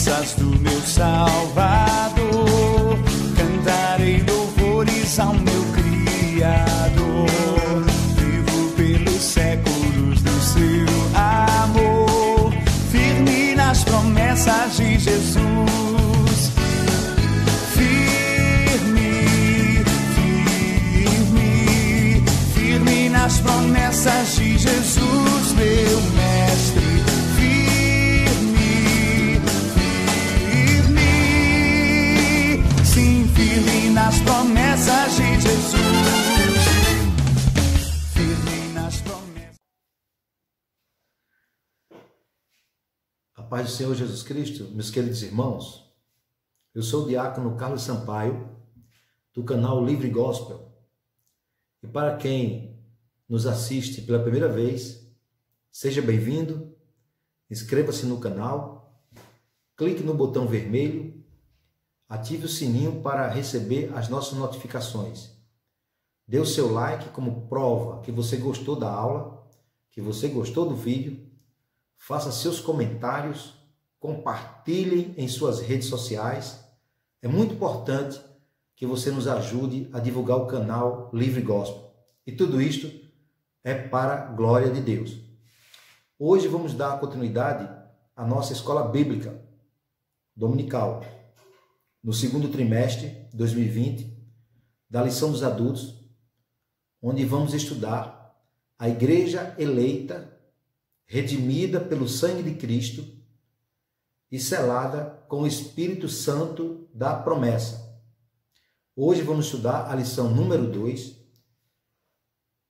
promessas do meu Salvador, cantarei louvores ao meu Criador. Vivo pelos séculos do seu amor, firme nas promessas de Jesus. Firme nas promessas de Jesus, meu mestre. Firme nas promessas de Jesus. Firme nas promessas. A paz do Senhor Jesus Cristo, meus queridos irmãos. Eu sou o diácono Carlos Sampaio, do canal Livre Gospel. E para quem nos assiste pela primeira vez, seja bem-vindo, inscreva-se no canal, clique no botão vermelho, ative o sininho para receber as nossas notificações. Dê o seu like como prova que você gostou da aula, que você gostou do vídeo. Faça seus comentários, compartilhe em suas redes sociais. É muito importante que você nos ajude a divulgar o canal Livre Gospel. E tudo isto é para a glória de Deus. Hoje vamos dar continuidade à nossa escola bíblica dominical, no segundo trimestre de 2020, da lição dos adultos, onde vamos estudar a igreja eleita, redimida pelo sangue de Cristo e selada com o Espírito Santo da promessa. Hoje vamos estudar a lição número 2,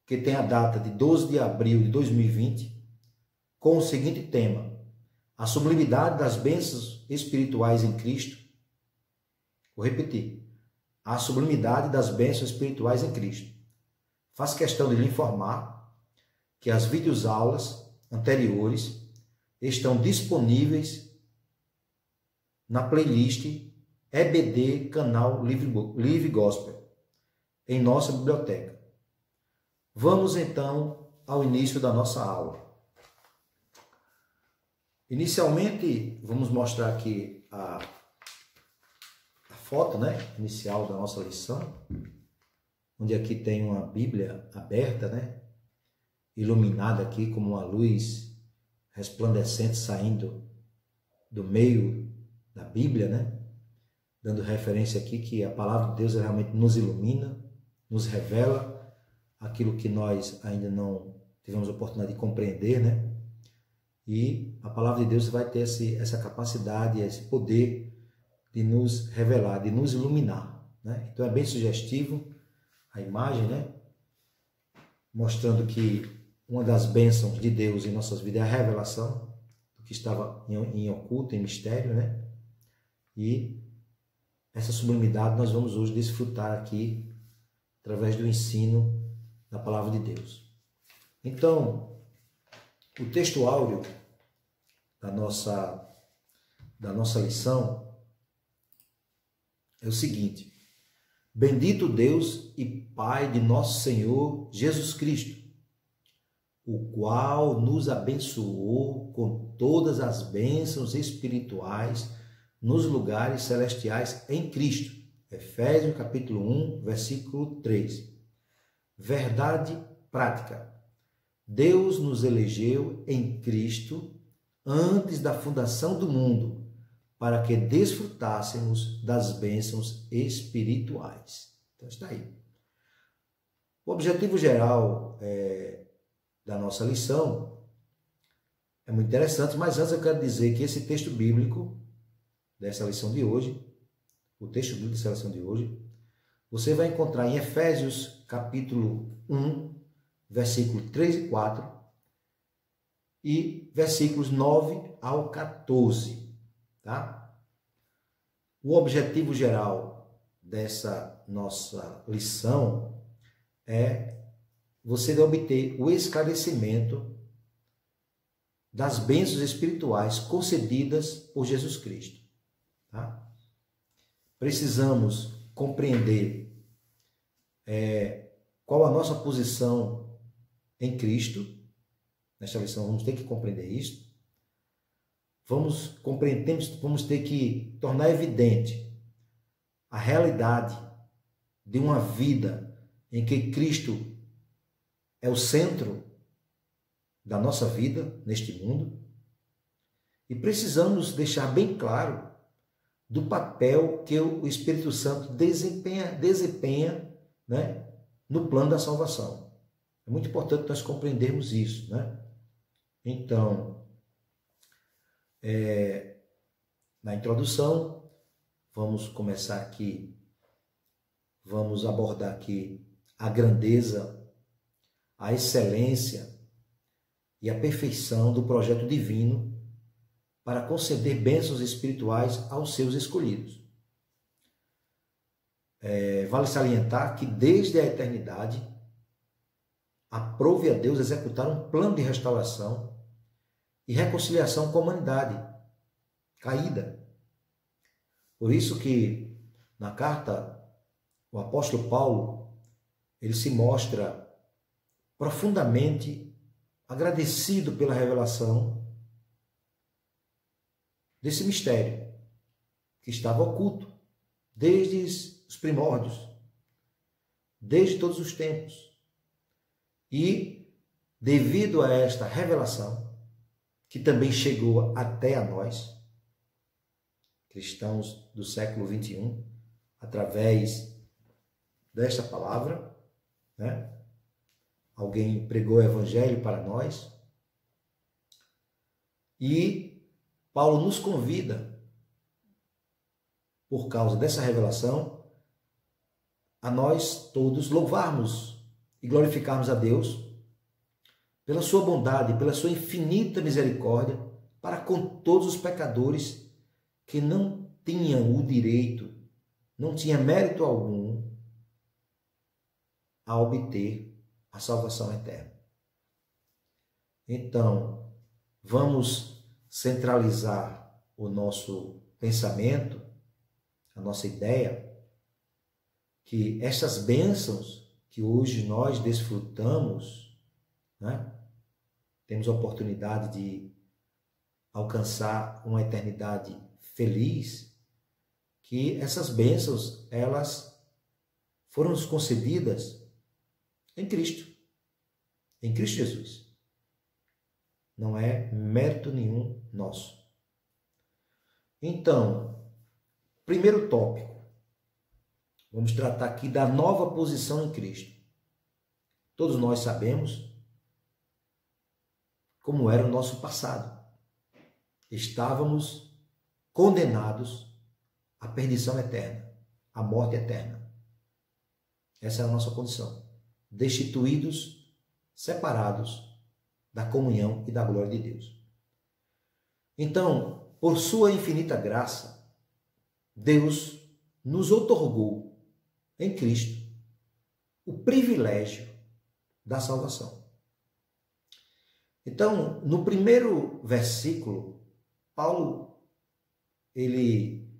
que tem a data de 12 de abril de 2020, com o seguinte tema: a sublimidade das bênçãos espirituais em Cristo. Vou repetir. A sublimidade das bênçãos espirituais em Cristo. Faço questão de lhe informar que as videoaulas anteriores estão disponíveis na playlist EBD Canal Livre Gospel, em nossa biblioteca. Vamos então ao início da nossa aula. Inicialmente, vamos mostrar aqui a foto, inicial da nossa lição, onde aqui tem uma Bíblia aberta, iluminada aqui como uma luz resplandecente saindo do meio da Bíblia, dando referência aqui que a palavra de Deus realmente nos ilumina, nos revela aquilo que nós ainda não tivemos a oportunidade de compreender, e a palavra de Deus vai ter essa capacidade, esse poder de nos revelar, de nos iluminar. Então é bem sugestivo a imagem, mostrando que uma das bênçãos de Deus em nossas vidas é a revelação do que estava em oculto, em mistério, E essa sublimidade nós vamos hoje desfrutar aqui através do ensino da palavra de Deus. Então, o texto áureo da nossa lição é o seguinte: bendito Deus e Pai de nosso Senhor Jesus Cristo, o qual nos abençoou com todas as bênçãos espirituais nos lugares celestiais em Cristo. Efésios capítulo 1, versículo 3. Verdade prática. Deus nos elegeu em Cristo antes da fundação do mundo, para que desfrutássemos das bênçãos espirituais. Então está aí. O objetivo geral da nossa lição é muito interessante, mas antes eu quero dizer que esse texto bíblico dessa lição de hoje, o texto bíblico dessa lição de hoje, você vai encontrar em Efésios capítulo 1, versículo 3 e 4 e versículos 9 ao 14. O objetivo geral dessa nossa lição é você obter o esclarecimento das bênçãos espirituais concedidas por Jesus Cristo. Precisamos compreender qual a nossa posição em Cristo. Nesta lição vamos ter que compreender isso. vamos ter que tornar evidente a realidade de uma vida em que Cristo é o centro da nossa vida neste mundo. E precisamos deixar bem claro do papel que o Espírito Santo desempenha, né, no plano da salvação. É muito importante nós compreendermos isso, né? Então, na introdução, vamos começar aqui, vamos abordar aqui a grandeza, a excelência e a perfeição do projeto divino para conceder bênçãos espirituais aos seus escolhidos. Vale salientar que desde a eternidade aprove a Deus executar um plano de restauração e reconciliação com a humanidade caída. Por isso que na carta o apóstolo Paulo, ele se mostra profundamente agradecido pela revelação desse mistério que estava oculto desde os primórdios, desde todos os tempos. E devido a esta revelação, que também chegou até a nós, cristãos do século XXI, através desta palavra, né? Alguém pregou o evangelho para nós e Paulo nos convida, por causa dessa revelação, a nós todos louvarmos e glorificarmos a Deus pela sua bondade, pela sua infinita misericórdia para com todos os pecadores que não tinham o direito, não tinham mérito algum a obter a salvação eterna. Então, vamos centralizar o nosso pensamento, a nossa ideia, que essas bênçãos que hoje nós desfrutamos, né? Temos a oportunidade de alcançar uma eternidade feliz, que essas bênçãos, elas foram nos concedidas em Cristo Jesus. Não é mérito nenhum nosso. Então, primeiro tópico, vamos tratar aqui da nova posição em Cristo. Todos nós sabemos como era o nosso passado. Estávamos condenados à perdição eterna, à morte eterna. Essa é a nossa condição. Destituídos, separados da comunhão e da glória de Deus. Então, por sua infinita graça, Deus nos outorgou em Cristo o privilégio da salvação. Então, no primeiro versículo, Paulo, ele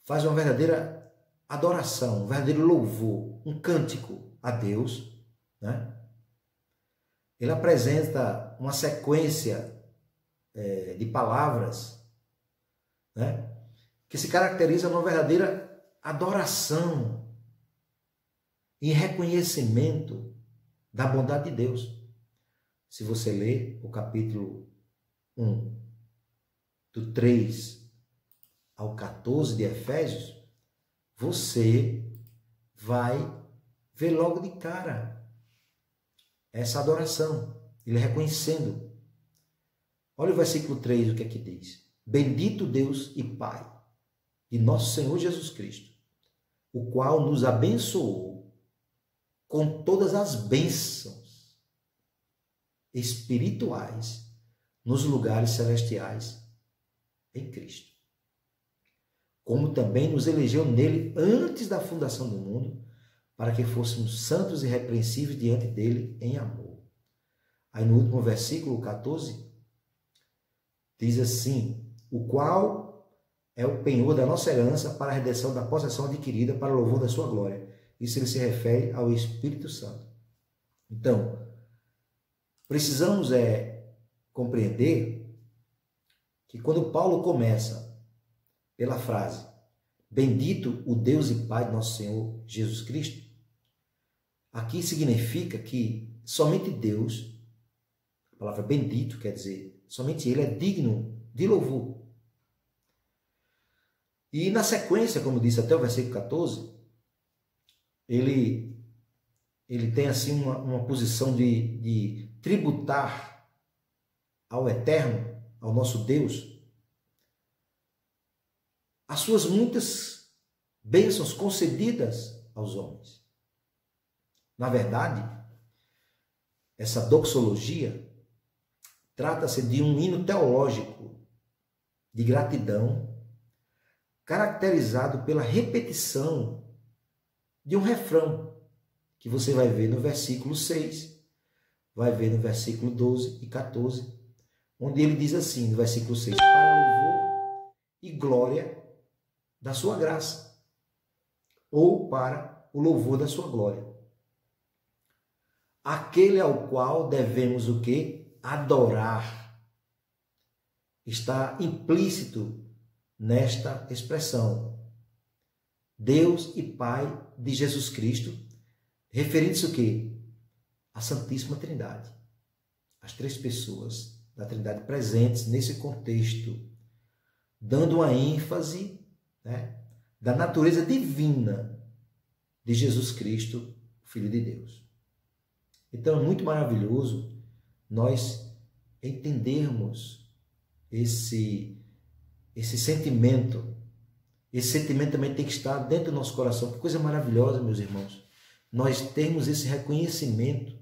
faz uma verdadeira adoração, um verdadeiro louvor, um cântico a Deus, né? Ele apresenta uma sequência de palavras, né, que se caracteriza numa verdadeira adoração e reconhecimento da bondade de Deus. Se você ler o capítulo 1, do 3 ao 14 de Efésios, você vai ver logo de cara essa adoração, ele reconhecendo. Olha o versículo 3, o que é que diz? Bendito Deus e Pai de nosso Senhor Jesus Cristo, o qual nos abençoou com todas as bênçãos espirituais nos lugares celestiais em Cristo, como também nos elegeu nele antes da fundação do mundo, para que fôssemos santos e irrepreensíveis diante dele em amor. Aí no último versículo 14, diz assim, o qual é o penhor da nossa herança para a redenção da possessão adquirida para o louvor da sua glória. Isso ele se refere ao Espírito Santo. Então, precisamos compreender que quando Paulo começa pela frase bendito o Deus e Pai de nosso Senhor Jesus Cristo, aqui significa que somente Deus, a palavra bendito quer dizer, somente Ele é digno de louvor. E na sequência, como disse até o versículo 14, ele tem assim uma posição de tributar ao Eterno, ao nosso Deus, as suas muitas bênçãos concedidas aos homens. Na verdade, essa doxologia trata-se de um hino teológico de gratidão, caracterizado pela repetição de um refrão, que você vai ver no versículo 6, vai ver no versículo 12 e 14, onde ele diz assim, no versículo 6, para louvor e glória da sua graça, ou para o louvor da sua glória. Aquele ao qual devemos o quê? Adorar. Está implícito nesta expressão. Deus e Pai de Jesus Cristo, referindo-se o quê? A Santíssima Trindade. As três pessoas da Trindade presentes nesse contexto, dando uma ênfase, né, da natureza divina de Jesus Cristo, Filho de Deus. Então é muito maravilhoso nós entendermos esse sentimento. Esse sentimento também tem que estar dentro do nosso coração. Que coisa maravilhosa, meus irmãos. Nós temos esse reconhecimento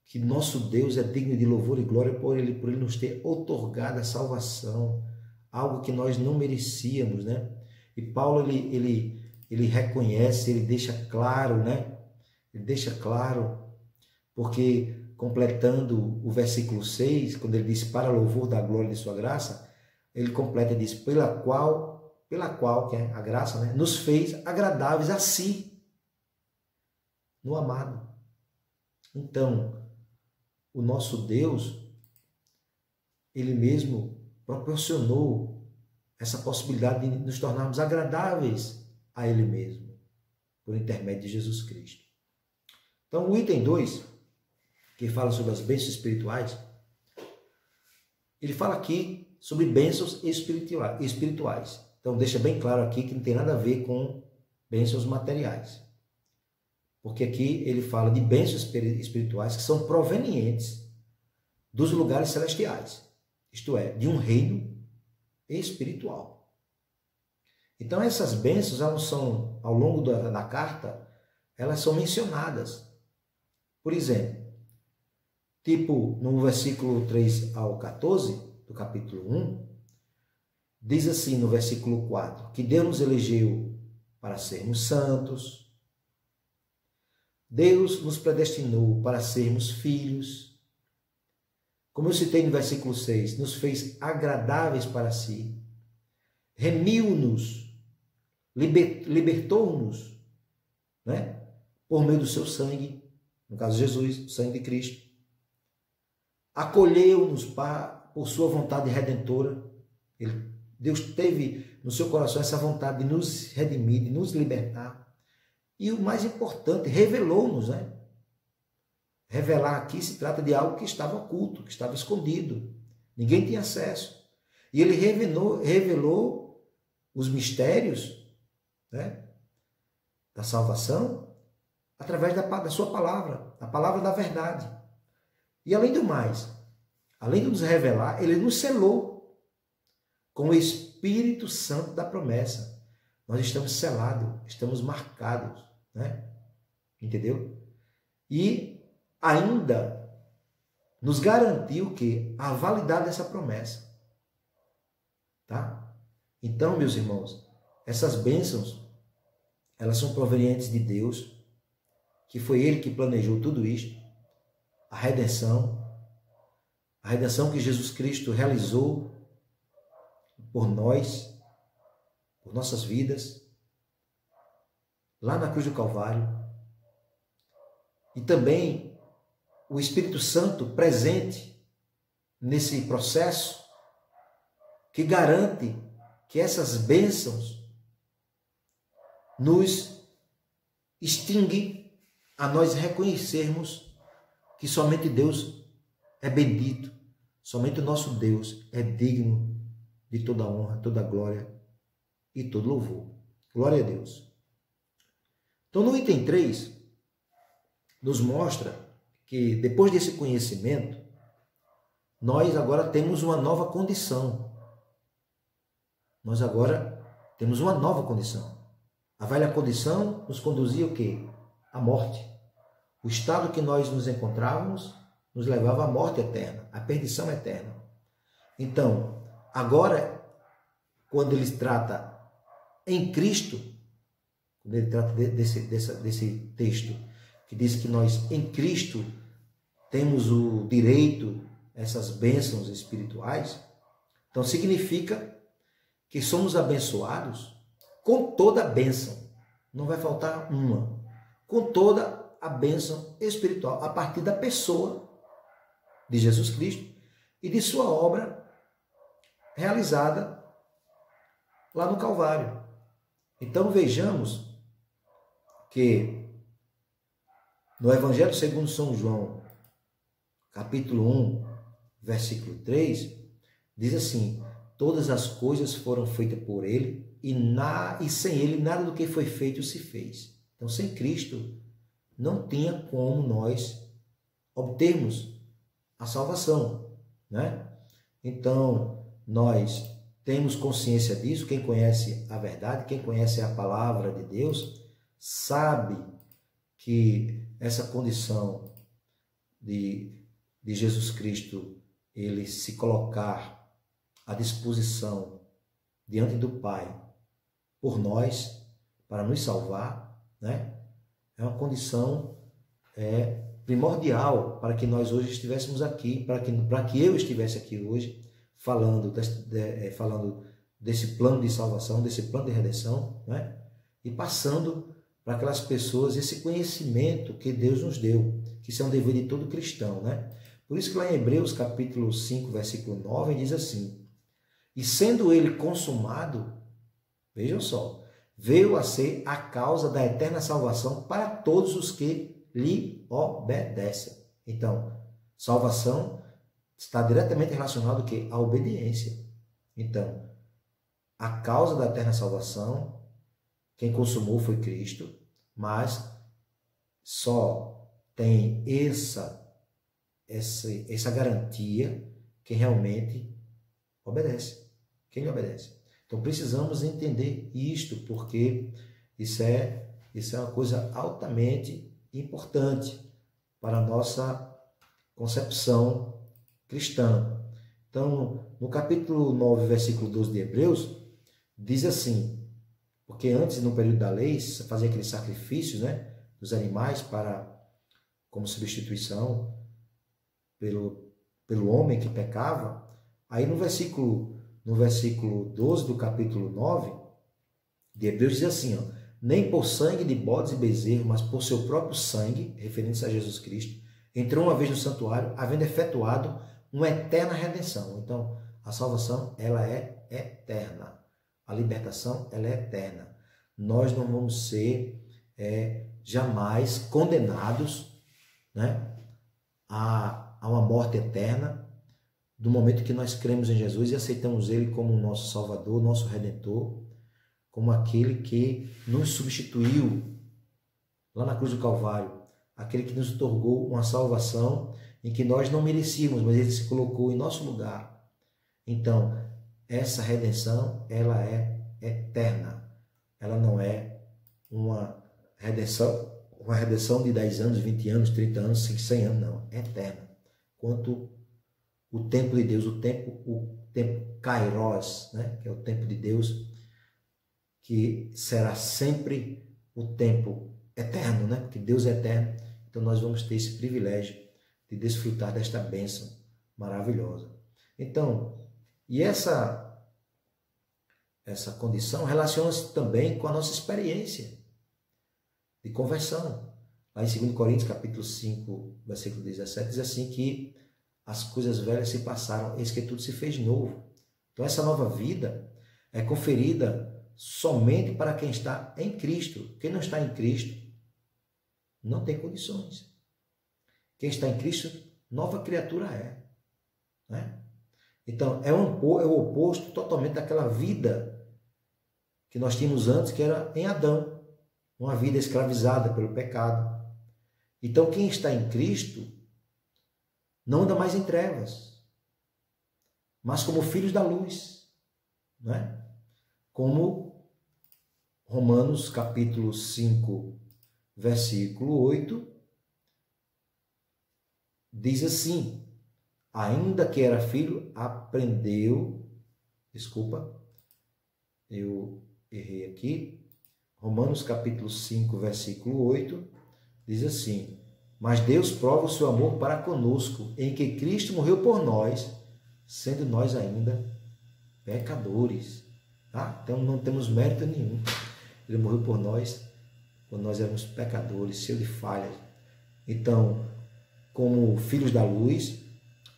que nosso Deus é digno de louvor e glória por ele nos ter outorgado a salvação, algo que nós não merecíamos, né? E Paulo ele reconhece, ele deixa claro, né? Ele deixa claro, porque completando o versículo 6, quando ele diz para louvor da glória de sua graça, ele completa e diz pela qual, que é a graça, né, nos fez agradáveis a si, no amado. Então, o nosso Deus, ele mesmo proporcionou essa possibilidade de nos tornarmos agradáveis a ele mesmo, por intermédio de Jesus Cristo. Então, o item 2, que fala sobre as bênçãos espirituais, ele fala aqui sobre bênçãos espirituais. Então, deixa bem claro aqui que não tem nada a ver com bênçãos materiais. Porque aqui ele fala de bênçãos espirituais que são provenientes dos lugares celestiais. Isto é, de um reino espiritual. Então, essas bênçãos, elas são, ao longo da carta, elas são mencionadas. Por exemplo, tipo no versículo 3 ao 14, do capítulo 1, diz assim no versículo 4, que Deus nos elegeu para sermos santos, Deus nos predestinou para sermos filhos, como eu citei no versículo 6, nos fez agradáveis para si, remiu-nos, libertou-nos, né, por meio do seu sangue, no caso Jesus, o sangue de Cristo, acolheu-nos por sua vontade redentora. Deus teve no seu coração essa vontade de nos redimir, de nos libertar. E o mais importante, revelou-nos, né? Revelar aqui se trata de algo que estava oculto, que estava escondido. Ninguém tinha acesso. E ele revelou os mistérios, né, da salvação através da sua palavra, a palavra da verdade. E além do mais, além de nos revelar, ele nos selou com o Espírito Santo da promessa. Nós estamos selados, estamos marcados, né? Entendeu? E ainda nos garantiu que a validade dessa promessa, tá? Então, meus irmãos, essas bênçãos, elas são provenientes de Deus, que foi Ele que planejou tudo isto, a redenção que Jesus Cristo realizou por nós, por nossas vidas, lá na cruz do Calvário, e também o Espírito Santo presente nesse processo que garante que essas bênçãos nos extinguem a nós reconhecermos que somente Deus é bendito, somente o nosso Deus é digno de toda honra, toda glória e todo louvor. Glória a Deus. Então, no item 3, nos mostra que depois desse conhecimento, nós agora temos uma nova condição. Nós agora temos uma nova condição. A velha condição nos conduzia o quê? À morte. O estado que nós nos encontrávamos nos levava à morte eterna, à perdição eterna. Então, agora, quando ele trata em Cristo, quando ele trata desse texto, que diz que nós em Cristo temos o direito a essas bênçãos espirituais, então significa que somos abençoados com toda a bênção, não vai faltar uma, com toda a bênção espiritual, a partir da pessoa de Jesus Cristo e de sua obra realizada lá no Calvário. Então vejamos que no Evangelho segundo São João, capítulo 1, versículo 3, diz assim: todas as coisas foram feitas por ele e sem ele nada do que foi feito se fez. Então, sem Cristo, não tinha como nós obtermos a salvação, né? Então, nós temos consciência disso. Quem conhece a verdade, quem conhece a palavra de Deus, sabe que essa condição de Jesus Cristo, ele se colocar à disposição diante do Pai por nós, para nos salvar, né? É uma condição primordial para que nós hoje estivéssemos aqui, para que eu estivesse aqui hoje falando desse plano de salvação, desse plano de redenção, né? E passando para aquelas pessoas esse conhecimento que Deus nos deu, que isso é um dever de todo cristão, né? Por isso que lá em Hebreus capítulo 5, versículo 9, diz assim: e sendo ele consumado, vejam só, veio a ser a causa da eterna salvação para todos os que lhe obedecem. Então, salvação está diretamente relacionado ao quê? À obediência. Então, a causa da eterna salvação, quem consumou foi Cristo, mas só tem essa garantia quem realmente obedece. Quem lhe obedece. Então precisamos entender isto, porque isso é uma coisa altamente importante para a nossa concepção cristã. Então, no capítulo 9, versículo 12 de Hebreus, diz assim: porque antes, no período da lei, fazia aqueles sacrifícios, né, dos animais como substituição pelo homem que pecava. Aí no versículo 12 do capítulo 9 de Hebreus diz assim, nem por sangue de bodes e bezerros, mas por seu próprio sangue, referindo-se a Jesus Cristo, entrou uma vez no santuário, havendo efetuado uma eterna redenção. Então, a salvação, ela é eterna. A libertação, ela é eterna. Nós não vamos ser jamais condenados, né, a uma morte eterna, do momento que nós cremos em Jesus e aceitamos Ele como o nosso Salvador, nosso Redentor, como aquele que nos substituiu lá na cruz do Calvário, aquele que nos otorgou uma salvação em que nós não merecíamos, mas Ele se colocou em nosso lugar. Então, essa redenção, ela é eterna. Ela não é uma redenção de 10 anos, 20 anos, 30 anos, 100 anos, não. É eterna. Quanto o tempo de Deus, o tempo Kairos, né? Que é o tempo de Deus, que será sempre o tempo eterno, né? Porque Deus é eterno. Então nós vamos ter esse privilégio de desfrutar desta bênção maravilhosa. Então, e essa condição relaciona-se também com a nossa experiência de conversão. Lá em 2 Coríntios, capítulo 5, versículo 17, diz assim que as coisas velhas se passaram, eis que tudo se fez novo. Então essa nova vida é conferida somente para quem está em Cristo. Quem não está em Cristo não tem condições. Quem está em Cristo, nova criatura é. Né? Então é o oposto totalmente daquela vida que nós tínhamos antes, que era em Adão. Uma vida escravizada pelo pecado. Então quem está em Cristo não anda mais em trevas, mas como filhos da luz, né? Como Romanos capítulo 5, versículo 8, diz assim: ainda que era filho, eu errei aqui, Romanos capítulo 5, versículo 8, diz assim: mas Deus prova o seu amor para conosco, em que Cristo morreu por nós, sendo nós ainda pecadores. Tá? Então não temos mérito nenhum. Ele morreu por nós, quando nós éramos pecadores, cheios de falhas. Então, como filhos da luz,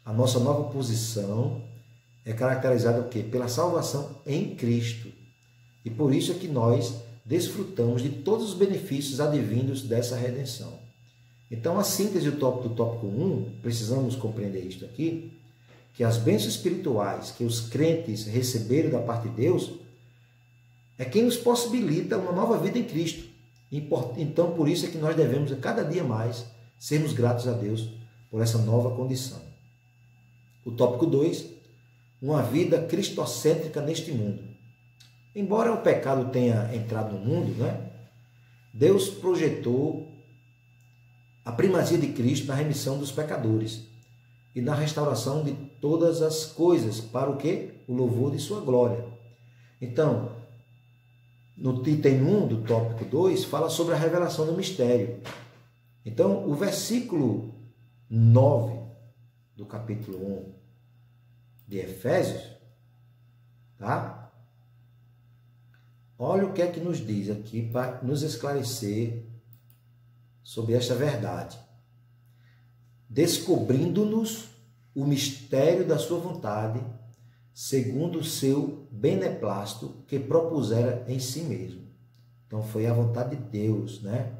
a nossa nova posição é caracterizada o quê? Pela salvação em Cristo. E por isso é que nós desfrutamos de todos os benefícios advindos dessa redenção. Então, a síntese do tópico 1, precisamos compreender isto aqui, que as bênçãos espirituais que os crentes receberam da parte de Deus é quem nos possibilita uma nova vida em Cristo. Então, por isso é que nós devemos, cada dia mais, sermos gratos a Deus por essa nova condição. O tópico 2, uma vida cristocêntrica neste mundo. Embora o pecado tenha entrado no mundo, né, Deus projetou a primazia de Cristo na remissão dos pecadores e na restauração de todas as coisas, para o quê? O louvor de sua glória. Então, no item 1 do tópico 2, fala sobre a revelação do mistério. Então, o versículo 9 do capítulo 1 de Efésios, tá? Olha o que é que nos diz aqui para nos esclarecer sobre esta verdade. Descobrindo-nos o mistério da sua vontade, segundo o seu beneplácito que propusera em si mesmo. Então foi a vontade de Deus, né?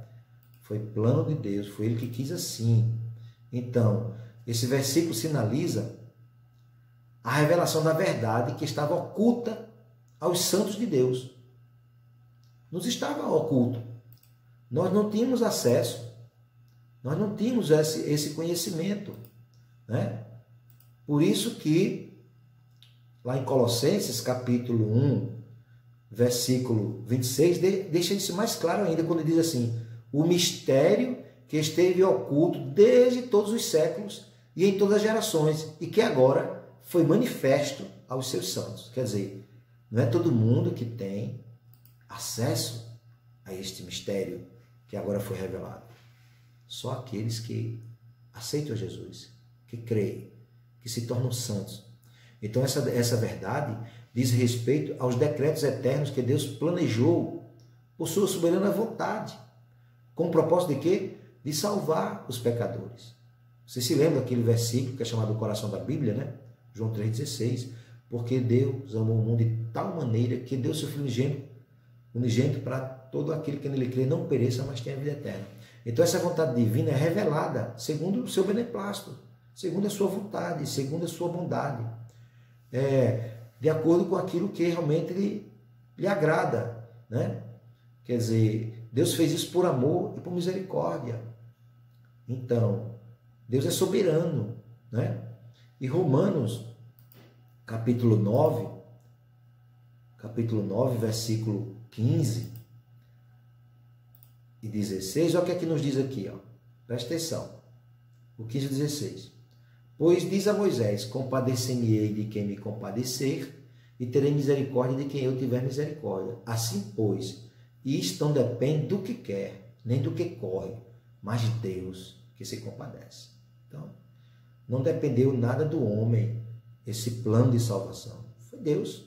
Foi plano de Deus, foi Ele que quis assim. Então, esse versículo sinaliza a revelação da verdade que estava oculta aos santos de Deus. Nos estava oculto. Nós não tínhamos acesso, nós não tínhamos esse conhecimento, né? Por isso que, lá em Colossenses, capítulo 1, versículo 26, deixa isso mais claro ainda, quando diz assim: o mistério que esteve oculto desde todos os séculos e em todas as gerações, e que agora foi manifesto aos seus santos. Quer dizer, não é todo mundo que tem acesso a este mistério que agora foi revelado. Só aqueles que aceitam Jesus, que creem, que se tornam santos. Então essa verdade diz respeito aos decretos eternos que Deus planejou por sua soberana vontade, com o propósito de quê? De salvar os pecadores. Você se lembra daquele versículo que é chamado o coração da Bíblia, né? João 3,16, porque Deus amou o mundo de tal maneira que deu seu Filho unigênito para todo aquele que nele crê não pereça, mas tenha vida eterna. Então essa vontade divina é revelada segundo o seu beneplácito, segundo a sua vontade, segundo a sua bondade, de acordo com aquilo que realmente lhe agrada, né? Quer dizer, Deus fez isso por amor e por misericórdia. Então, Deus é soberano, né? E Romanos, capítulo 9, versículo 15 e 16, olha o que é que nos diz aqui, ó. Presta atenção, o 15 e 16. Pois diz a Moisés: compadecer-me-ei de quem me compadecer, e terei misericórdia de quem eu tiver misericórdia. Assim, pois, isto não depende do que quer, nem do que corre, mas de Deus que se compadece. Então, não dependeu nada do homem esse plano de salvação. Foi Deus.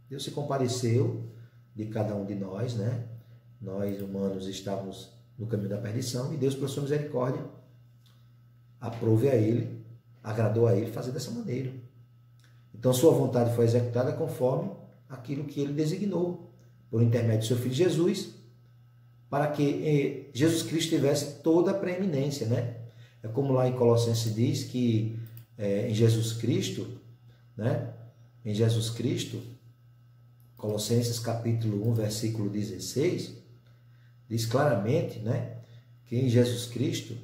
Deus se compadeceu de cada um de nós, né? Nós, humanos, estávamos no caminho da perdição, e Deus, por sua misericórdia, aprove a Ele agradou a ele fazer dessa maneira. Então sua vontade foi executada conforme aquilo que ele designou, por intermédio do seu Filho Jesus, para que Jesus Cristo tivesse toda a preeminência, né? É como lá em Colossenses diz que em Jesus Cristo, né? Em Jesus Cristo, Colossenses capítulo 1, versículo 16, diz claramente, né? Que em Jesus Cristo,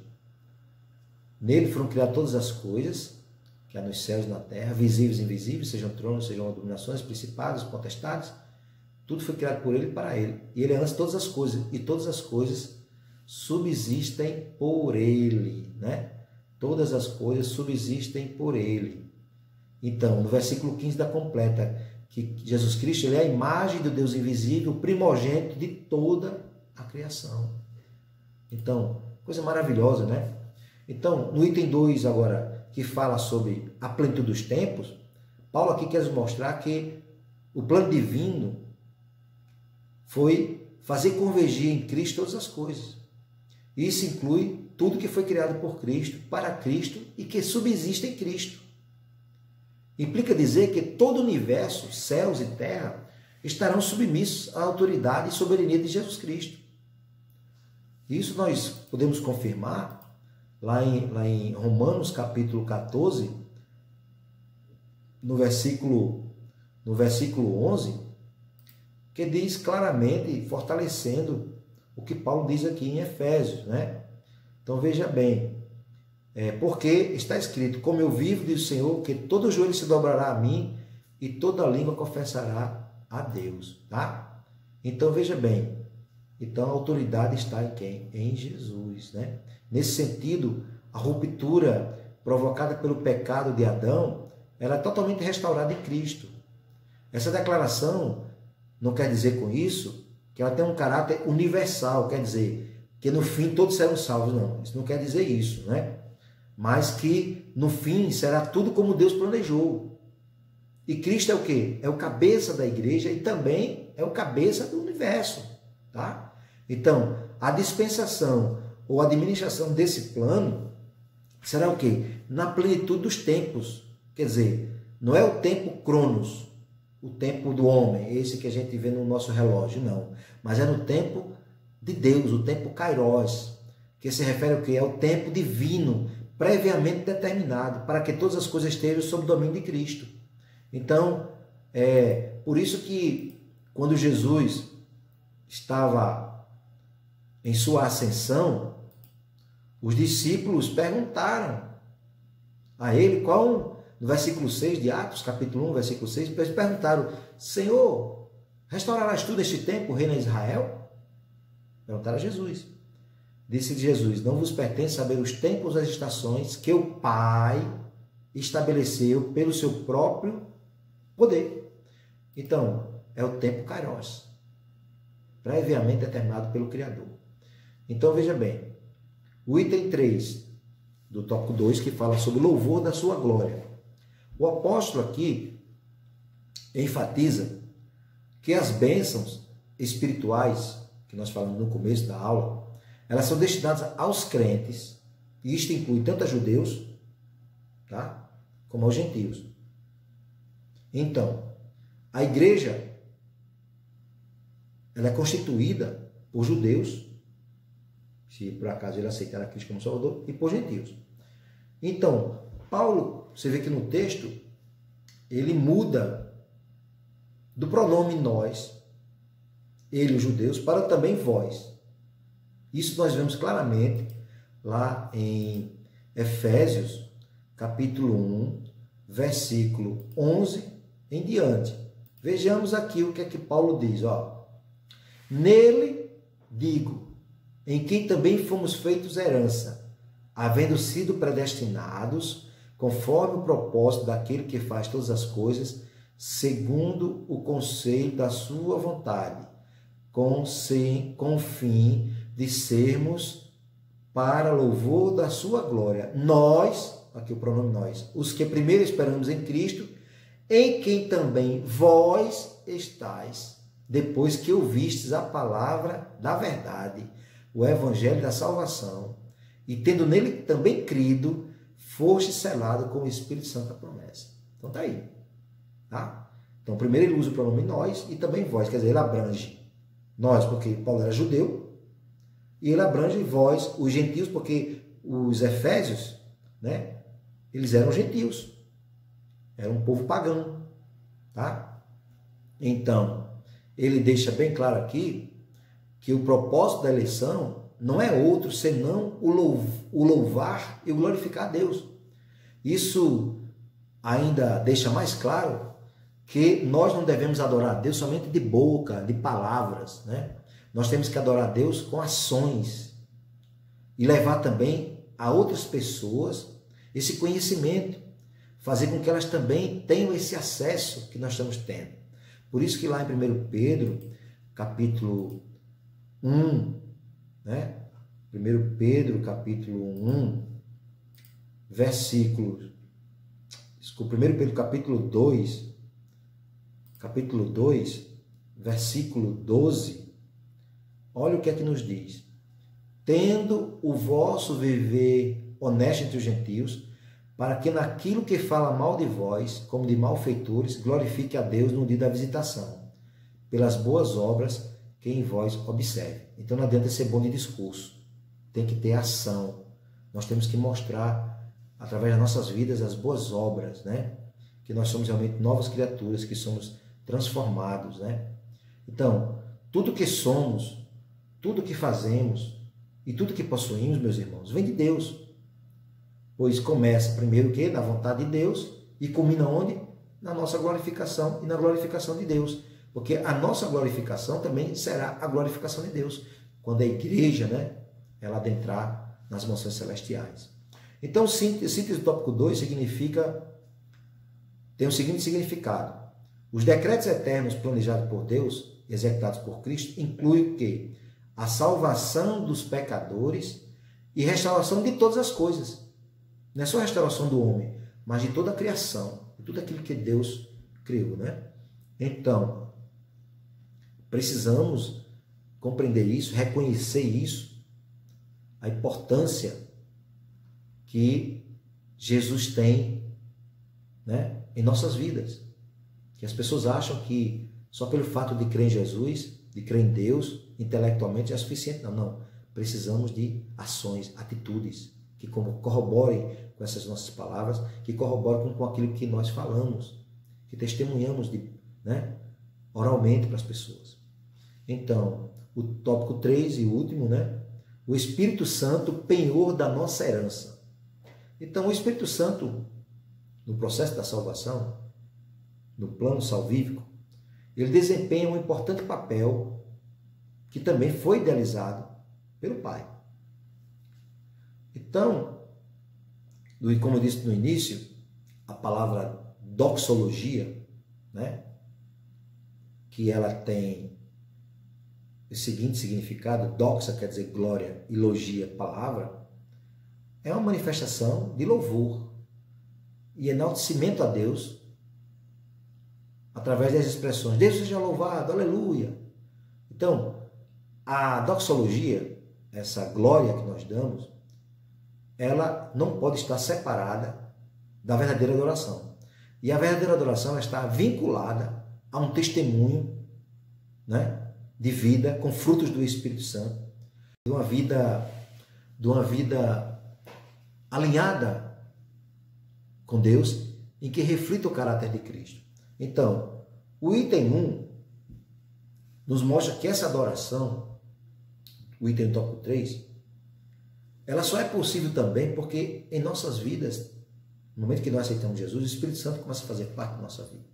nele foram criadas todas as coisas, que há nos céus e na terra, visíveis e invisíveis, sejam tronos, sejam dominações, principados, potestades, tudo foi criado por ele e para ele. E ele é antes de todas as coisas, e todas as coisas subsistem por ele, né? Todas as coisas subsistem por ele. Então, no versículo 15 dá completa que Jesus Cristo ele é a imagem do Deus invisível, o primogênito de toda a criação. Então, coisa maravilhosa, né? Então, no item 2 agora, que fala sobre a plenitude dos tempos, Paulo aqui quer nos mostrar que o plano divino foi fazer convergir em Cristo todas as coisas. Isso inclui tudo que foi criado por Cristo, para Cristo e que subsiste em Cristo. Implica dizer que todo o universo, céus e terra, estarão submissos à autoridade e soberania de Jesus Cristo. Isso nós podemos confirmar lá em Romanos capítulo 14, no versículo 11, que diz claramente, fortalecendo o que Paulo diz aqui em Efésios, né? Então veja bem, porque está escrito, como eu vivo, diz o Senhor, que todo joelho se dobrará a mim e toda língua confessará a Deus, tá? Então veja bem, então a autoridade está em quem? Em Jesus, né? Nesse sentido, a ruptura provocada pelo pecado de Adão, ela é totalmente restaurada em Cristo. Essa declaração não quer dizer com isso que ela tem um caráter universal, quer dizer que no fim todos serão salvos, não. Isso não quer dizer isso, né? Mas que no fim será tudo como Deus planejou. E Cristo é o quê? É o cabeça da igreja e também é o cabeça do universo, tá? Então, a dispensação ou administração desse plano será o quê? Na plenitude dos tempos. Quer dizer, não é o tempo Cronos, o tempo do homem, esse que a gente vê no nosso relógio, não. Mas é no tempo de Deus, o tempo Kairos, que se refere ao quê? É o tempo divino, previamente determinado, para que todas as coisas estejam sob o domínio de Cristo. Então, por isso que quando Jesus estava em sua ascensão, os discípulos perguntaram a ele no versículo 6 de Atos, capítulo 1, versículo 6, eles perguntaram, Senhor, restaurarás tu neste tempo o reino de Israel? Perguntaram a Jesus. Disse Jesus, não vos pertence saber os tempos e as estações que o Pai estabeleceu pelo seu próprio poder. Então, é o tempo Kairos, previamente determinado pelo Criador. Então, veja bem, o item 3 do tópico 2, que fala sobre o louvor da sua glória. O apóstolo aqui enfatiza que as bênçãos espirituais, que nós falamos no começo da aula, elas são destinadas aos crentes, e isto inclui tanto a judeus, tá, como aos gentios. Então, a igreja ela é constituída por judeus, se por acaso ele aceitar a Cristo como Salvador, e por gentios. Então, Paulo, você vê que no texto, ele muda do pronome nós, ele, os judeus, para também vós. Isso nós vemos claramente lá em Efésios, capítulo 1, versículo 11 em diante. Vejamos aqui o que é que Paulo diz, ó. Nele, digo, em quem também fomos feitos herança, havendo sido predestinados, conforme o propósito daquele que faz todas as coisas, segundo o conselho da sua vontade, com o fim de sermos para louvor da sua glória. Nós, aqui o pronome nós, os que primeiro esperamos em Cristo, em quem também vós estáis, depois que ouvistes a palavra da verdade, o evangelho da salvação, e tendo nele também crido, foste selado com o Espírito Santo da promessa. Então tá aí. Tá? Então primeiro ele usa o pronome nós e também vós, quer dizer, ele abrange nós, porque Paulo era judeu, e ele abrange vós, os gentios, porque os efésios, né, eles eram gentios, era um povo pagão. Tá? Então, ele deixa bem claro aqui que o propósito da eleição não é outro senão o louvar e o glorificar a Deus. Isso ainda deixa mais claro que nós não devemos adorar a Deus somente de boca, de palavras, né? Nós temos que adorar a Deus com ações e levar também a outras pessoas esse conhecimento, fazer com que elas também tenham esse acesso que nós estamos tendo. Por isso que lá em 1 Pedro, capítulo 1, né? 1 Pedro, capítulo 1, versículos... Desculpa, 1 Pedro, capítulo 2, versículo 12, olha o que é que nos diz. Tendo o vosso viver honesto entre os gentios, para que naquilo que fala mal de vós, como de malfeitores, glorifique a Deus no dia da visitação, pelas boas obras que em vós observe. Então não adianta ser bom de discurso, tem que ter ação. Nós temos que mostrar, através das nossas vidas, as boas obras, né? Que nós somos realmente novas criaturas, que somos transformados, né? Então, tudo que somos, tudo que fazemos e tudo que possuímos, meus irmãos, vem de Deus. Pois começa primeiro que na vontade de Deus e culmina onde? Na nossa glorificação e na glorificação de Deus. Porque a nossa glorificação também será a glorificação de Deus, quando a igreja, né, ela adentrar nas mansões celestiais. Então, síntese do tópico 2 tem o seguinte significado. Os decretos eternos planejados por Deus, executados por Cristo, incluem o quê? A salvação dos pecadores e restauração de todas as coisas. Não é só a restauração do homem, mas de toda a criação, de tudo aquilo que Deus criou, né? Então, precisamos compreender isso, reconhecer isso, a importância que Jesus tem, né, em nossas vidas. Que as pessoas acham que só pelo fato de crer em Jesus, de crer em Deus, intelectualmente é suficiente. Não, não. Precisamos de ações, atitudes, que corroborem com essas nossas palavras, que corroborem com aquilo que nós falamos, que testemunhamos né, oralmente para as pessoas. Então, o tópico 3 e último, né? O Espírito Santo, penhor da nossa herança. Então, o Espírito Santo, no processo da salvação, no plano salvífico, ele desempenha um importante papel que também foi idealizado pelo Pai. Então, como eu disse no início, a palavra doxologia, né, que ela tem o seguinte significado, doxa quer dizer glória e logia, palavra, é uma manifestação de louvor e enaltecimento a Deus através das expressões Deus seja louvado, aleluia. Então, a doxologia, essa glória que nós damos, ela não pode estar separada da verdadeira adoração. E a verdadeira adoração ela está vinculada a um testemunho, né, de vida com frutos do Espírito Santo, de uma vida alinhada com Deus, em que reflita o caráter de Cristo. Então, o item 1 nos mostra que essa adoração, o item tópico 3, ela só é possível também porque em nossas vidas, no momento que nós aceitamos Jesus, o Espírito Santo começa a fazer parte da nossa vida.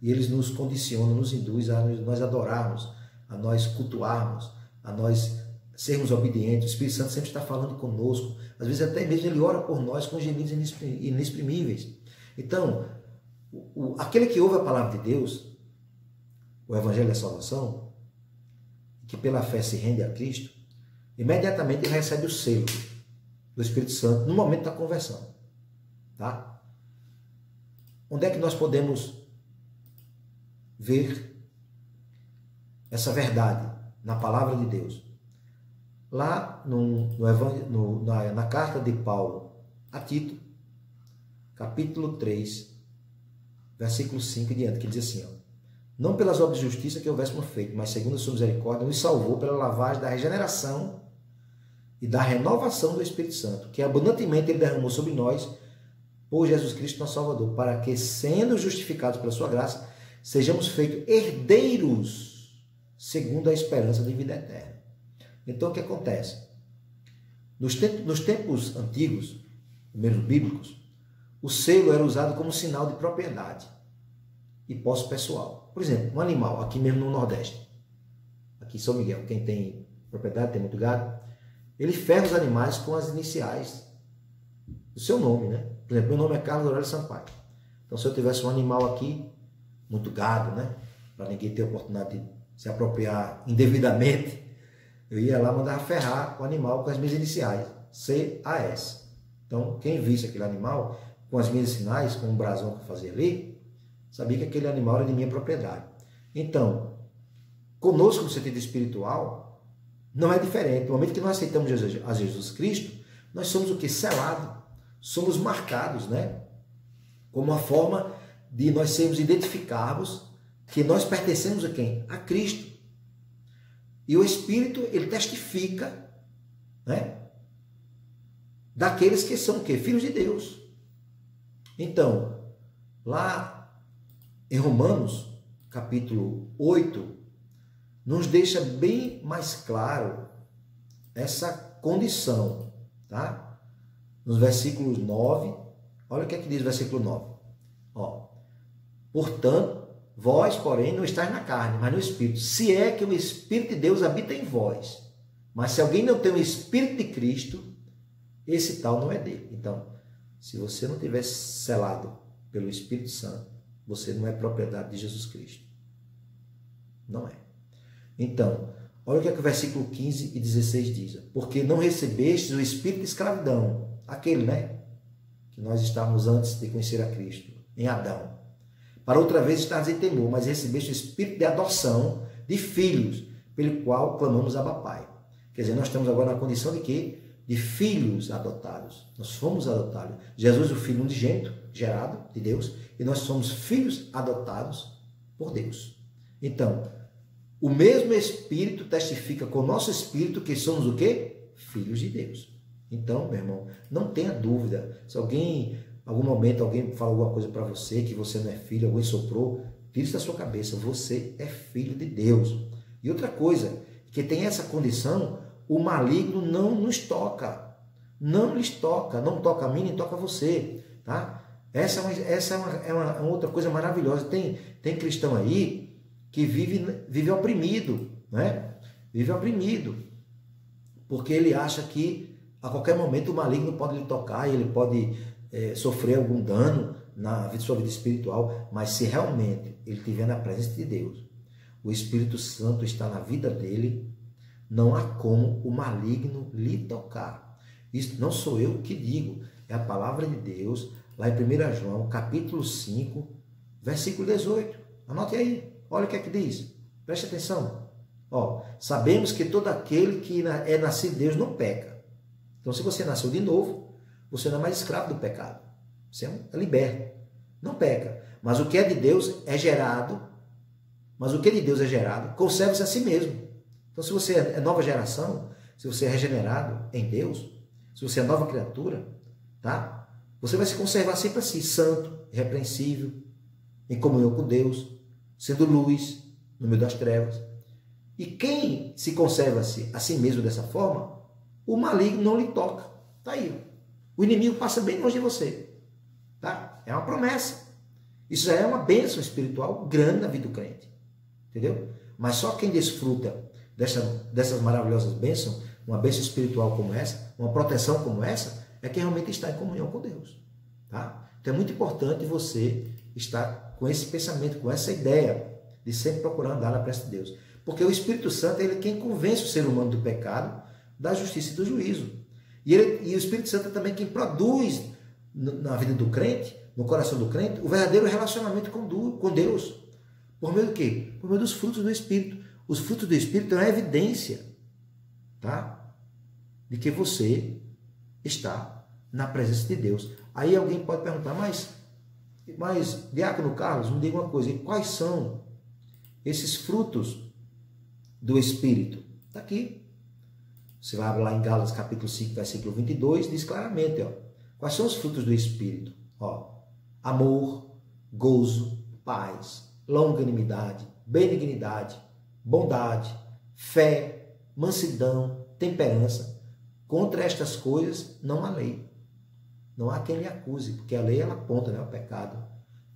E ele nos condiciona, nos induz a nós adorarmos, a nós cultuarmos, a nós sermos obedientes. O Espírito Santo sempre está falando conosco. Às vezes até mesmo ele ora por nós com gemidos inexprimíveis. Então, aquele que ouve a palavra de Deus, o Evangelho da Salvação, que pela fé se rende a Cristo, imediatamente ele recebe o selo do Espírito Santo no momento da conversão. Tá? Onde é que nós podemos ver essa verdade na palavra de Deus? Lá na carta de Paulo a Tito, capítulo 3, versículo 5 e diante, que diz assim, ó, não pelas obras de justiça que houvéssemos feito, mas segundo a sua misericórdia, nos salvou pela lavagem da regeneração e da renovação do Espírito Santo, que abundantemente ele derramou sobre nós, por Jesus Cristo, nosso Salvador, para que, sendo justificados pela sua graça, sejamos feitos herdeiros segundo a esperança de vida eterna. Então, o que acontece? Nos tempos antigos, primeiros bíblicos, o selo era usado como sinal de propriedade e posse pessoal. Por exemplo, um animal, aqui mesmo no Nordeste, aqui em São Miguel, quem tem propriedade, tem muito gado, ele ferra os animais com as iniciais do seu nome, né? Por exemplo, meu nome é Carlos Aurélio Sampaio. Então, se eu tivesse um animal aqui, muito gado, né? Para ninguém ter a oportunidade de se apropriar indevidamente, eu ia lá mandar ferrar o animal com as minhas iniciais, CAS. Então, quem visse aquele animal com as minhas sinais, com o brasão que eu fazia ali, sabia que aquele animal era de minha propriedade. Então, conosco no sentido espiritual, não é diferente. No momento que nós aceitamos a Jesus Cristo, nós somos o que? Selado. Somos marcados, né? Como uma forma de nós sermos identificados que nós pertencemos a quem? A Cristo. E o Espírito, ele testifica, né? Daqueles que são o quê? Filhos de Deus. Então, lá em Romanos, capítulo 8, nos deixa bem mais claro essa condição, tá? Nos versículos 9, olha o que é que diz o versículo 9. Ó, portanto, vós, porém, não estáis na carne, mas no Espírito. Se é que o Espírito de Deus habita em vós. Mas se alguém não tem o Espírito de Cristo, esse tal não é dele. Então, se você não tiver selado pelo Espírito Santo, você não é propriedade de Jesus Cristo. Não é. Então, olha o que é que o versículo 15 e 16 diz. Porque não recebestes o Espírito de escravidão, aquele, né? Que nós estávamos antes de conhecer a Cristo, em Adão. Para outra vez estarmos em temor, mas recebeste o Espírito de adoção de filhos, pelo qual clamamos Abba Pai. Quer dizer, nós estamos agora na condição de quê? De filhos adotados. Nós fomos adotados. Jesus, o Filho unigênito, gerado de Deus, e nós somos filhos adotados por Deus. Então, o mesmo Espírito testifica com o nosso Espírito que somos o quê? Filhos de Deus. Então, meu irmão, não tenha dúvida. Se alguém, algum momento, alguém fala alguma coisa para você, que você não é filho, alguém soprou, tire isso da sua cabeça. Você é filho de Deus. E outra coisa, que tem essa condição, o maligno não nos toca. Não lhes toca. Não toca a mim, nem toca a você. Tá? Essa é uma outra coisa maravilhosa. Tem cristão aí que vive oprimido. Né? Vive oprimido. Porque ele acha que a qualquer momento o maligno pode lhe tocar, ele pode sofrer algum dano na sua vida espiritual, mas se realmente ele estiver na presença de Deus, o Espírito Santo está na vida dele, não há como o maligno lhe tocar. Isso não sou eu que digo, é a palavra de Deus, lá em 1 João, capítulo 5, versículo 18. Anote aí, olha o que é que diz, preste atenção. Ó, sabemos que todo aquele que é nascido de Deus não peca. Então, se você nasceu de novo, você não é mais escravo do pecado. Você é liberto. Não peca. Mas o que é de Deus é gerado. Conserva-se a si mesmo. Então, se você é nova geração, se você é regenerado em Deus, se você é nova criatura, tá? Você vai se conservar sempre assim, santo, irrepreensível, em comunhão com Deus, sendo luz no meio das trevas. E quem se conserva-se a si mesmo dessa forma, o maligno não lhe toca. Está aí. O inimigo passa bem longe de você. Tá? É uma promessa. Isso já é uma bênção espiritual grande na vida do crente. Entendeu? Mas só quem desfruta dessas maravilhosas bênçãos, uma bênção espiritual como essa, uma proteção como essa, é quem realmente está em comunhão com Deus. Tá? Então é muito importante você estar com esse pensamento, com essa ideia de sempre procurar andar na presença de Deus. Porque o Espírito Santo ele é quem convence o ser humano do pecado, da justiça e do juízo. E o Espírito Santo é também quem produz na vida do crente, no coração do crente, o verdadeiro relacionamento com Deus. Por meio do quê? Por meio dos frutos do Espírito. Os frutos do Espírito é uma evidência, tá? De que você está na presença de Deus. Aí alguém pode perguntar, mas Diácono Carlos, me diga uma coisa, e quais são esses frutos do Espírito? Está aqui. Você vai lá em Gálatas capítulo 5, versículo 22, diz claramente, ó, quais são os frutos do Espírito? Ó, amor, gozo, paz, longanimidade, benignidade, bondade, fé, mansidão, temperança. Contra estas coisas não há lei. Não há quem lhe acuse, porque a lei ela aponta, né, o pecado.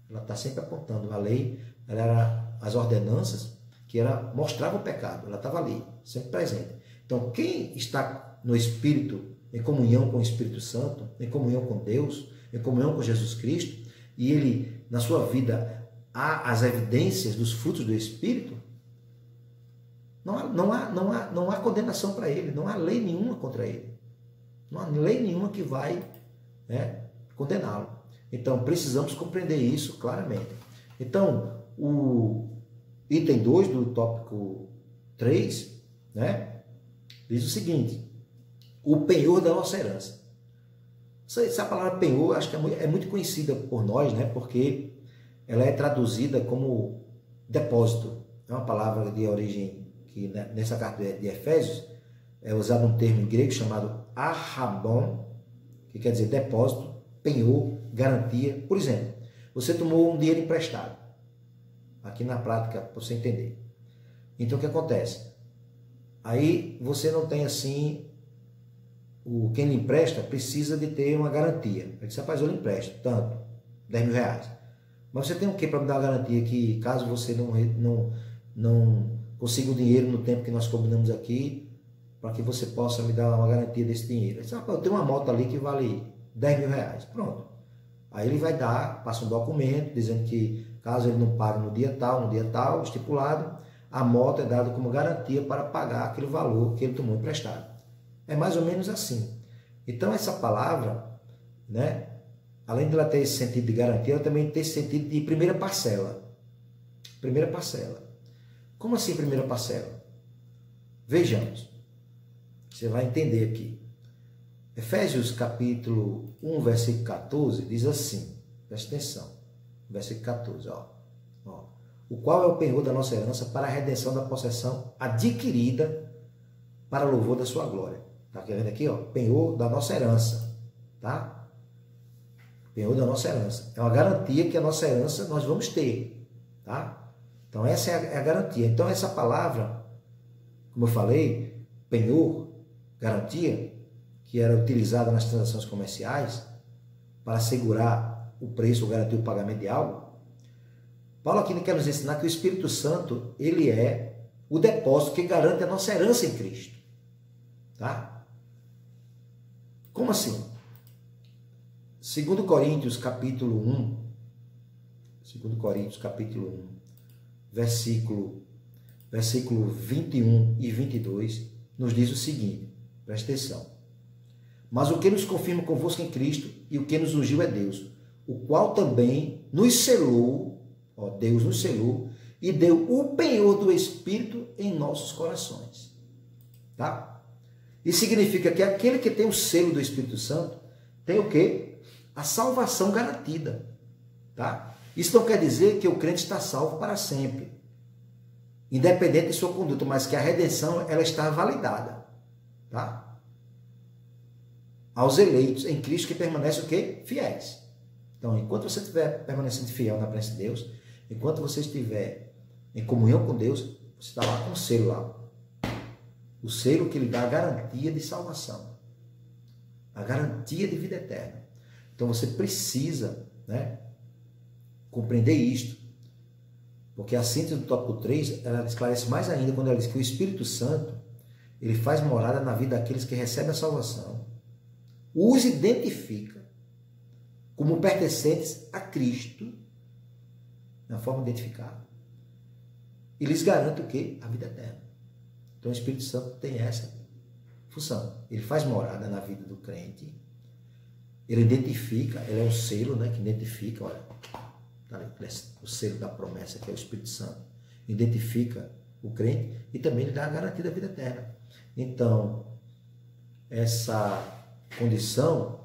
Ela está sempre apontando. A lei ela era as ordenanças que mostrava o pecado. Ela estava ali, sempre presente. Então, quem está no Espírito, em comunhão com o Espírito Santo, em comunhão com Deus, em comunhão com Jesus Cristo, e ele, na sua vida, há as evidências dos frutos do Espírito, não há condenação para ele, não há lei nenhuma contra ele. Não há lei nenhuma que vai, né, condená-lo. Então, precisamos compreender isso claramente. Então, o item 2 do tópico 3, né, diz o seguinte: o penhor da nossa herança. Essa palavra penhor, acho que é muito conhecida por nós, né, porque ela é traduzida como depósito. É uma palavra de origem que nessa carta de Efésios é usado um termo em grego chamado arrabon, que quer dizer depósito, penhor, garantia. Por exemplo, você tomou um dinheiro emprestado, aqui na prática, para você entender. Então, o que acontece? Aí você não tem assim, quem lhe empresta precisa de ter uma garantia. Ele disse, rapaz, eu lhe empresto tanto, 10 mil reais. Mas você tem o que para me dar uma garantia que caso você não consiga o dinheiro no tempo que nós combinamos aqui, para que você possa me dar uma garantia desse dinheiro? Ele disse, rapaz, eu tenho uma moto ali que vale 10 mil reais. Pronto. Aí ele vai passa um documento dizendo que caso ele não pague no dia tal, estipulado, a moto é dada como garantia para pagar aquele valor que ele tomou emprestado. É mais ou menos assim. Então essa palavra, né, além de ela ter esse sentido de garantia, ela também tem esse sentido de primeira parcela. Primeira parcela. Como assim primeira parcela? Vejamos. Você vai entender aqui. Efésios capítulo 1, versículo 14, diz assim, presta atenção, versículo 14, ó, o qual é o penhor da nossa herança para a redenção da possessão adquirida para louvor da sua glória. Tá vendo aqui, ó, penhor da nossa herança, tá? Penhor da nossa herança. É uma garantia que a nossa herança nós vamos ter, tá? Então essa é a garantia. Então essa palavra, como eu falei, penhor, garantia, que era utilizada nas transações comerciais para assegurar o preço ou garantir o pagamento de algo. Paulo aqui quer nos ensinar que o Espírito Santo, ele é o depósito que garante a nossa herança em Cristo. Tá? Como assim? 2 Coríntios capítulo 1, 2 Coríntios capítulo 1, versículo 21 e 22, nos diz o seguinte, presta atenção. Mas o que nos confirma convosco em Cristo e o que nos ungiu é Deus, o qual também nos selou, ó, Deus nos selou e deu o penhor do Espírito em nossos corações. Tá? Isso significa que aquele que tem o selo do Espírito Santo tem o quê? A salvação garantida. Tá? Isso não quer dizer que o crente está salvo para sempre, independente de sua conduta, mas que a redenção ela está validada. Tá? Aos eleitos em Cristo que permanecem o quê? Fiéis. Então, enquanto você estiver permanecendo fiel na presença de Deus, enquanto você estiver em comunhão com Deus, você está lá com o selo lá. O selo que lhe dá a garantia de salvação. A garantia de vida eterna. Então, você precisa, né, compreender isto. Porque a síntese do tópico 3, ela esclarece mais ainda quando ela diz que o Espírito Santo, ele faz morada na vida daqueles que recebem a salvação, os identifica como pertencentes a Cristo, na forma identificada, e lhes garante o quê? A vida eterna. Então o Espírito Santo tem essa função. Ele faz morada na vida do crente, ele identifica, ele é um selo, né, que identifica, olha, tá ali, o selo da promessa, que é o Espírito Santo, identifica o crente e também lhe dá a garantia da vida eterna. Então, essa condição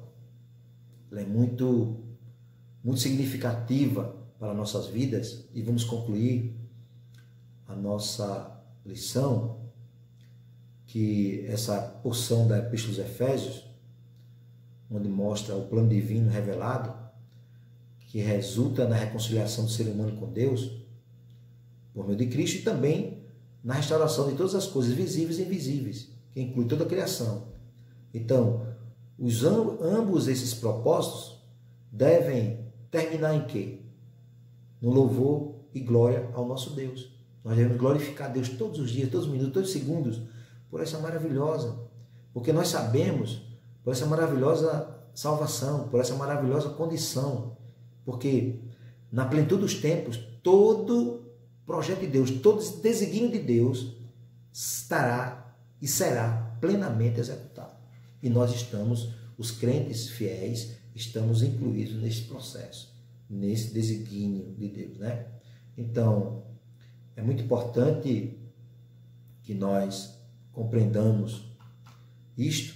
ela é muito significativa para nossas vidas, e vamos concluir a nossa lição, que essa porção da Epístola aos Efésios, onde mostra o plano divino revelado, que resulta na reconciliação do ser humano com Deus, por meio de Cristo, e também na restauração de todas as coisas visíveis e invisíveis, que inclui toda a criação. Então, ambos esses propósitos devem terminar em quê? No louvor e glória ao nosso Deus. Nós devemos glorificar Deus todos os dias, todos os minutos, todos os segundos, por essa maravilhosa, porque nós sabemos, por essa maravilhosa salvação, por essa maravilhosa condição, porque na plenitude dos tempos, todo projeto de Deus, todo desígnio de Deus estará e será plenamente executado. E nós estamos, os crentes fiéis, estamos incluídos nesse processo, nesse desígnio de Deus, né? Então, é muito importante que nós compreendamos isto,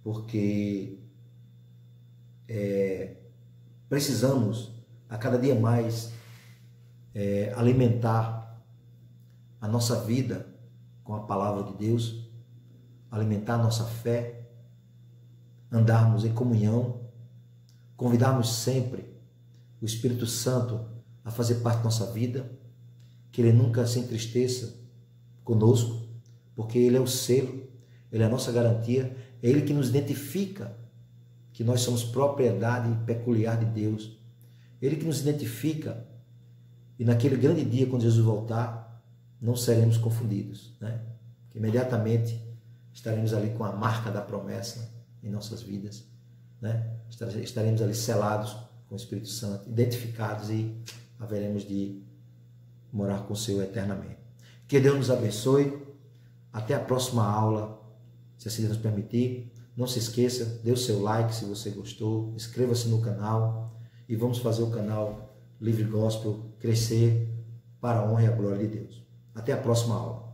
porque precisamos a cada dia mais alimentar a nossa vida com a palavra de Deus, alimentar a nossa fé, andarmos em comunhão, convidarmos sempre o Espírito Santo a fazer parte da nossa vida, que Ele nunca se entristeça conosco, porque Ele é o selo, Ele é a nossa garantia, é Ele que nos identifica que nós somos propriedade peculiar de Deus, Ele que nos identifica, e naquele grande dia, quando Jesus voltar, não seremos confundidos, né? Que imediatamente estaremos ali com a marca da promessa em nossas vidas, né? Estaremos ali selados com o Espírito Santo, identificados, e haveremos de morar com o Senhor eternamente. Que Deus nos abençoe. Até a próxima aula, se assim Deus nos permitir. Não se esqueça, dê o seu like se você gostou, inscreva-se no canal e vamos fazer o canal Livre Gospel crescer para a honra e a glória de Deus. Até a próxima aula.